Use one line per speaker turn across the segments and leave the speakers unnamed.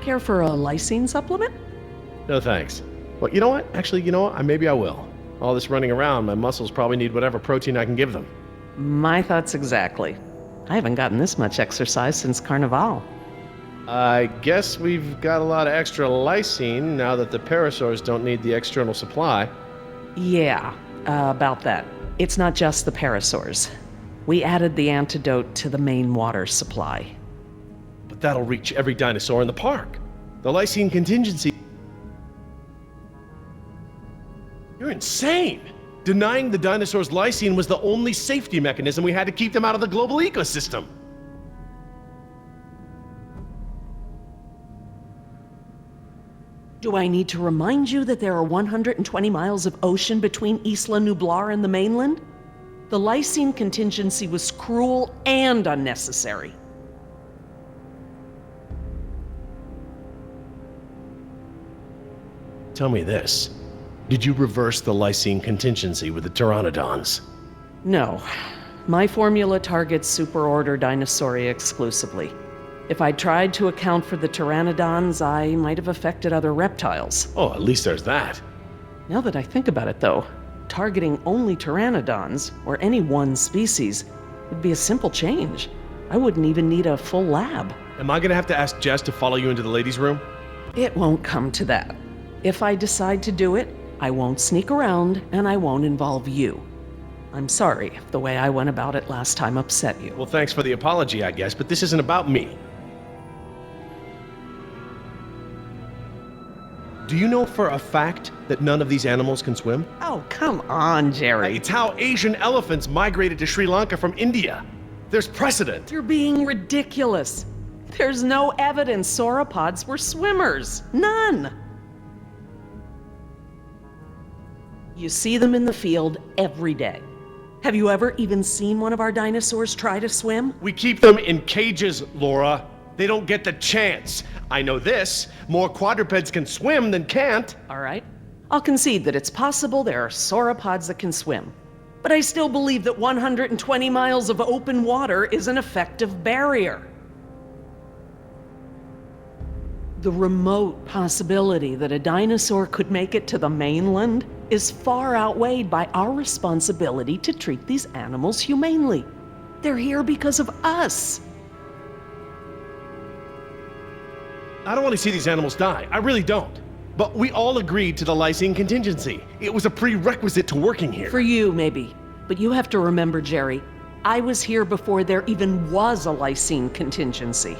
Care for a lysine supplement?
No thanks. Well, you know what? Actually, maybe I will. All this running around, my muscles probably need whatever protein I can give them.
My thoughts exactly. I haven't gotten this much exercise since Carnival.
I guess we've got a lot of extra lysine now that the parasaurs don't need the external supply.
Yeah, about that. It's not just the parasaurs. We added the antidote to the main water supply.
But that'll reach every dinosaur in the park. The lysine contingency... You're insane! Denying the dinosaurs lysine was the only safety mechanism we had to keep them out of the global ecosystem.
Do I need to remind you that there are 120 miles of ocean between Isla Nublar and the mainland? The lysine contingency was cruel and unnecessary.
Tell me this. Did you reverse the lysine contingency with the pteranodons?
No. My formula targets superorder Dinosauria exclusively. If I'd tried to account for the pteranodons, I might have affected other reptiles.
Oh, at least there's that.
Now that I think about it, though, targeting only pteranodons, or any one species, would be a simple change. I wouldn't even need a full lab.
Am I gonna have to ask Jess to follow you into the ladies' room?
It won't come to that. If I decide to do it, I won't sneak around, and I won't involve you. I'm sorry if the way I went about it last time upset you.
Well, thanks for the apology, I guess, but this isn't about me. Do you know for a fact that none of these animals can swim?
Oh, come on, Jerry.
It's how Asian elephants migrated to Sri Lanka from India. There's precedent.
You're being ridiculous. There's no evidence sauropods were swimmers. None. You see them in the field every day. Have you ever even seen one of our dinosaurs try to swim?
We keep them in cages, Laura. They don't get the chance. I know this. More quadrupeds can swim than can't.
All right. I'll concede that it's possible there are sauropods that can swim. But I still believe that 120 miles of open water is an effective barrier. The remote possibility that a dinosaur could make it to the mainland is far outweighed by our responsibility to treat these animals humanely. They're here because of us.
I don't want to see these animals die. I really don't. But we all agreed to the lysine contingency. It was a prerequisite to working here.
For you, maybe. But you have to remember, Jerry, I was here before there even was a lysine contingency.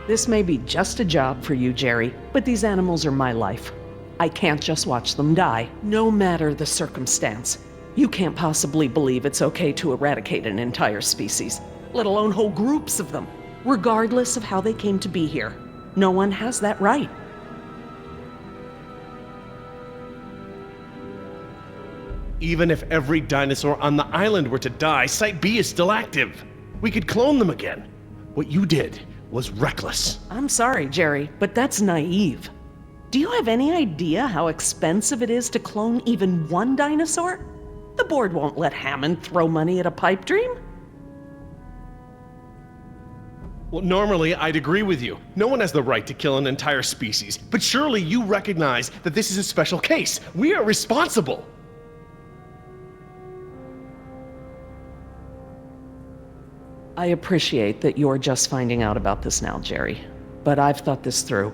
This may be just a job for you, Jerry, but these animals are my life. I can't just watch them die, no matter the circumstance. You can't possibly believe it's okay to eradicate an entire species, let alone whole groups of them, regardless of how they came to be here. No one has that right.
Even if every dinosaur on the island were to die, Site B is still active. We could clone them again. What you did was reckless.
I'm sorry, Jerry, but that's naive. Do you have any idea how expensive it is to clone even one dinosaur? The board won't let Hammond throw money at a pipe dream.
Well, normally I'd agree with you. No one has the right to kill an entire species, but surely you recognize that this is a special case. We are responsible.
I appreciate that you're just finding out about this now, Jerry, but I've thought this through.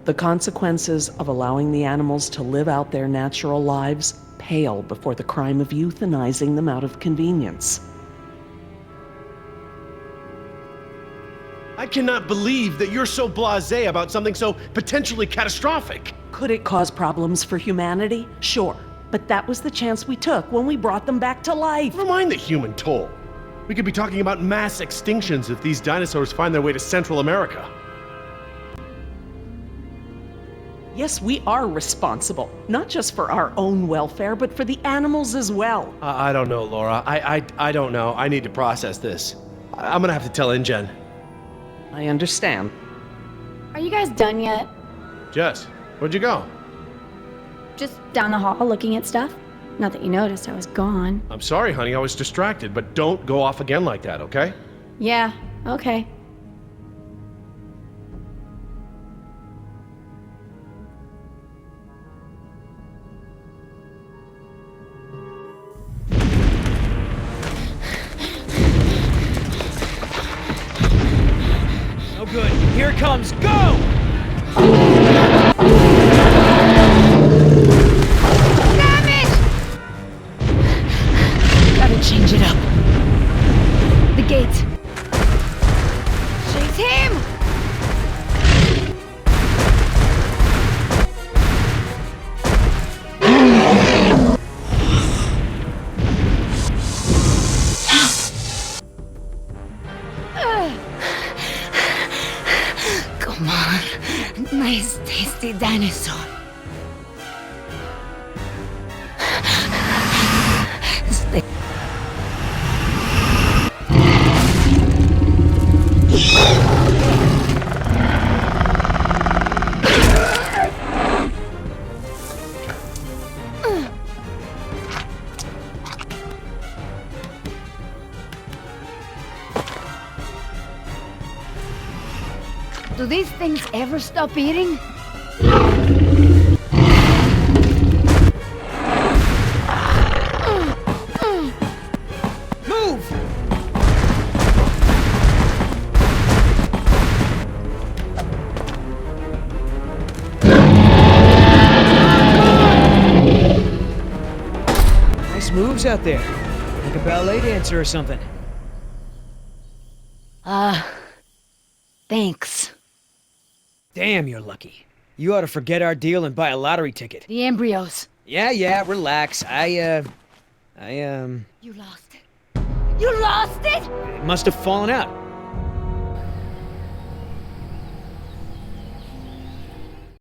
The consequences of allowing the animals to live out their natural lives pale before the crime of euthanizing them out of convenience.
I cannot believe that you're so blasé about something so potentially catastrophic.
Could it cause problems for humanity? Sure, but that was the chance we took when we brought them back to life.
Never mind the human toll. We could be talking about mass extinctions if these dinosaurs find their way to Central America.
Yes, we are responsible, not just for our own welfare, but for the animals as well.
I don't know, Laura. I don't know. I need to process this. I'm gonna have to tell InGen.
I understand.
Are you guys done yet?
Jess, where'd you go?
Just down the hall looking at stuff? Not that you noticed I was gone.
I'm sorry, honey. I was distracted, but don't go off again like that, okay?
Yeah, okay.
good. Here it comes. Go!
Damn it! Gotta change it up. The gate. Chase him! Come on. Nice, tasty dinosaur. Stay. Do these things ever stop eating?
Move! Nice moves out there. Like a ballet dancer or something.
Thanks.
Damn, you're lucky. You ought to forget our deal and buy a lottery ticket.
The embryos.
Yeah, relax.
You lost it. You lost it?
It must have fallen out.